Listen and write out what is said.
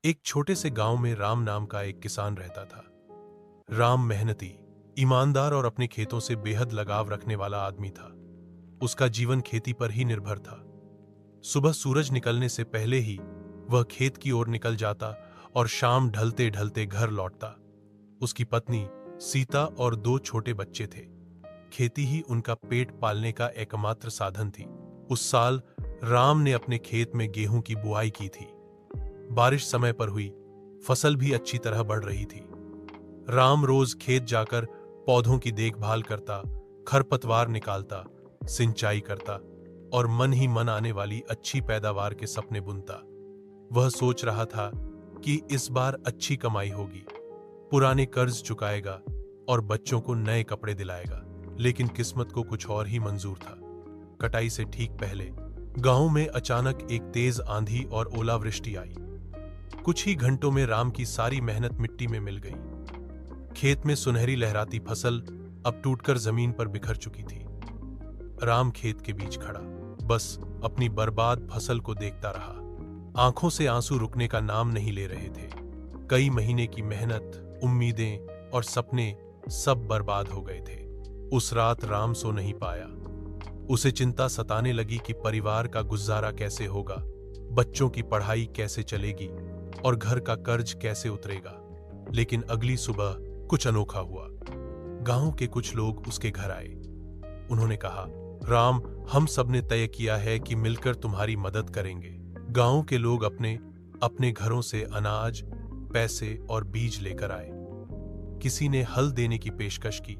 एक छोटे से गांव में राम नाम का एक किसान रहता था। राम मेहनती, ईमानदार और अपने खेतों से बेहद लगाव रखने वाला आदमी था। उसका जीवन खेती पर ही निर्भर था। सुबह सूरज निकलने से पहले ही वह खेत की ओर निकल जाता और शाम ढलते ढलते घर लौटता। उसकी पत्नी सीता और दो छोटे बच्चे थे। खेती ही उनका पेट पालने का एकमात्र साधन थी। उस साल राम ने अपने खेत में गेहूं की बुआई की थी। बारिश समय पर हुई, फसल भी अच्छी तरह बढ़ रही थी। राम रोज खेत जाकर पौधों की देखभाल करता, खरपतवार निकालता, सिंचाई करता और मन ही मन आने वाली अच्छी पैदावार के सपने बुनता। वह सोच रहा था कि इस बार अच्छी कमाई होगी, पुराने कर्ज चुकाएगा और बच्चों को नए कपड़े दिलाएगा। लेकिन किस्मत को कुछ और ही मंजूर था। कटाई से ठीक पहले गांव में अचानक एक तेज आंधी और ओलावृष्टि आई। कुछ ही घंटों में राम की सारी मेहनत मिट्टी में मिल गई। खेत में सुनहरी लहराती फसल अब टूटकर जमीन पर बिखर चुकी थी। राम खेत के बीच खड़ा बस अपनी बर्बाद फसल को देखता रहा। आंखों से आंसू रुकने का नाम नहीं ले रहे थे। कई महीने की मेहनत, उम्मीदें और सपने सब बर्बाद हो गए थे। उस रात राम सो नहीं पाया। उसे चिंता सताने लगी कि परिवार का गुजारा कैसे होगा, बच्चों की पढ़ाई कैसे चलेगी और घर का कर्ज कैसे उतरेगा। लेकिन अगली सुबह कुछ अनोखा हुआ। गांव के कुछ लोग उसके घर आए। उन्होंने कहा, राम, हम सब ने तय किया है कि मिलकर तुम्हारी मदद करेंगे। गांव के लोग अपने अपने घरों से अनाज, पैसे और बीज लेकर आए। किसी ने हल देने की पेशकश की